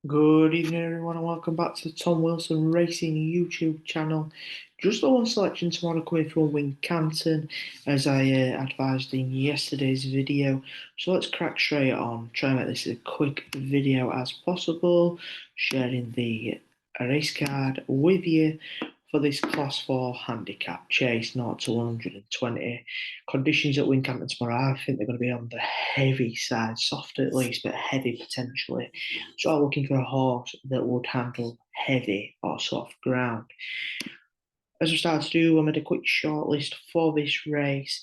Good evening, everyone, and welcome back to the Tom Wilson Racing YouTube channel. Just the one selection tomorrow coming from Wincanton, as I advised in yesterday's video. So let's crack straight on. Try and make this as quick video as possible. Sharing the race card with you for this Class 4 handicap chase, 0 to 120. Conditions at Wincanton tomorrow, I think they're going to be on the heavy side, soft at least, but heavy potentially. So I'm looking for a horse that would handle heavy or soft ground. As I started to do, I made a quick shortlist for this race,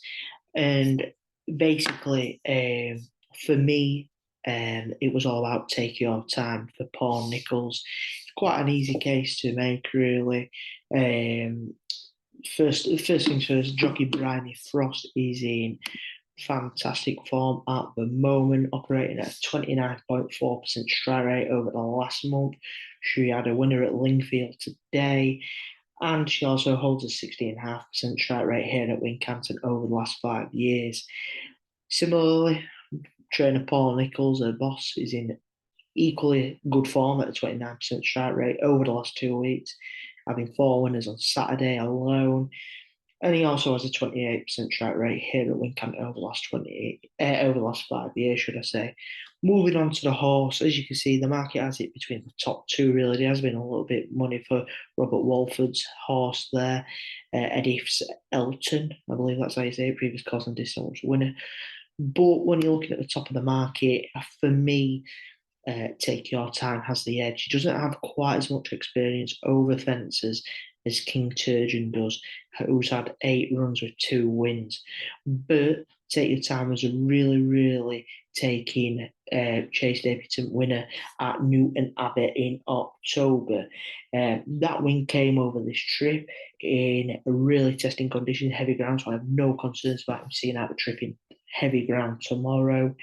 and basically, for me, it was all about take your time for Paul Nicholls. It's quite an easy case to make, really. First things first, jockey Bryony Frost is in fantastic form at the moment, operating at a 29.4% strike rate over the last month. She had a winner at Lingfield today, and she also holds a 60.5% strike rate here at Wincanton over the last 5 years. Similarly, trainer Paul Nicholls, her boss, is in equally good form at a 29% strike rate over the last 2 weeks, having 4 winners on Saturday alone. And he also has a 28% strike rate here at Wincanton over the last over the last 5 years, should I say. Moving on to the horse, as you can see, the market has it between the top two, really. There has been a little bit money for Robert Walford's horse there, Edith's Elton, I believe that's how you say it, previous course and distance winner. But when you're looking at the top of the market, for me, Take Your Time has the edge. He doesn't have quite as much experience over fences as King Turgeon does, who's had 8 runs with 2 wins. But Take Your Time was a really taking chase debutant winner at Newton Abbot in October. That win came over this trip in really testing conditions, heavy ground, so I have no concerns about him seeing out the trip in heavy ground tomorrow.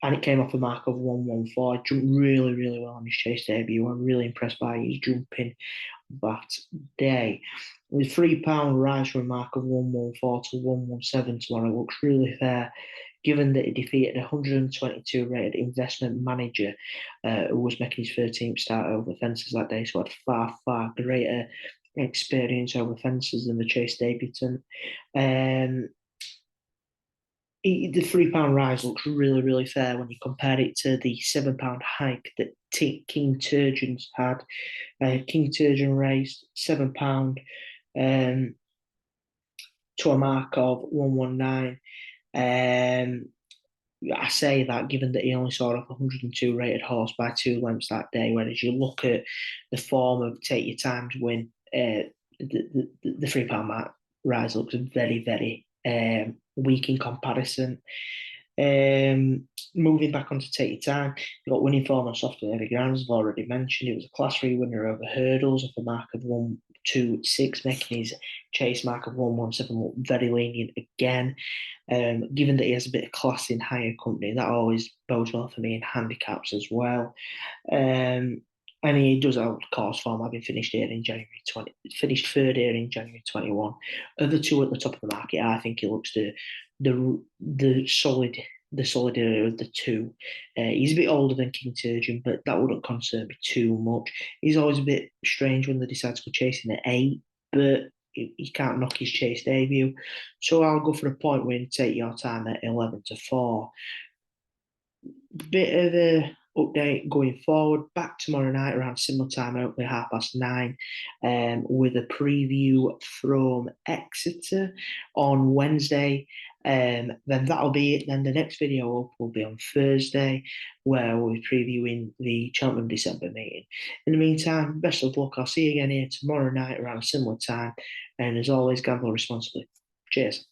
And it came off a mark of 114. Jumped really well on his chase debut. I'm really impressed by his jumping that day. With £3 rise from a mark of 114 to 117 tomorrow looks really fair, given that he defeated a 122 rated investment manager who was making his 13th start over fences that day, so had far greater experience over fences than the chase debutant. The £3 rise looks really fair when you compare it to the £7 hike that King Turgeon's had. King Turgeon raised £7 to a mark of 119. I say that given that he only saw off a 102 rated horse by 2 lengths that day, whereas you look at the form of Take Your Time to win, the £3 mark rise looks very weak in comparison. Moving back on to Take Your Time, you got winning form on soft and heavy ground, as I've already mentioned. It was a Class 3 winner over hurdles off a mark of 126, making his chase mark of 117 look very lenient again. Given that he has a bit of class in higher company, that always bodes well for me in handicaps as well. And he does have course form, having finished here in January 20, finished third here in January 21. Of the two at the top of the market, I think he looks the solid area of the two. He's a bit older than King Turgeon, but that wouldn't concern me too much. He's always a bit strange when they decide to go chasing at 8, but you can't knock his chase debut. So I'll go for a point win, Take Your Time at 11 to 4. Bit of a update going forward. Back tomorrow night around similar time, hopefully 9:30, with a preview from Exeter on Wednesday. Then that'll be it. Then the next video up will be on Thursday, where we'll be previewing the Cheltenham December meeting. In the meantime, best of luck. I'll see you again here tomorrow night around a similar time. And as always, gamble responsibly. Cheers.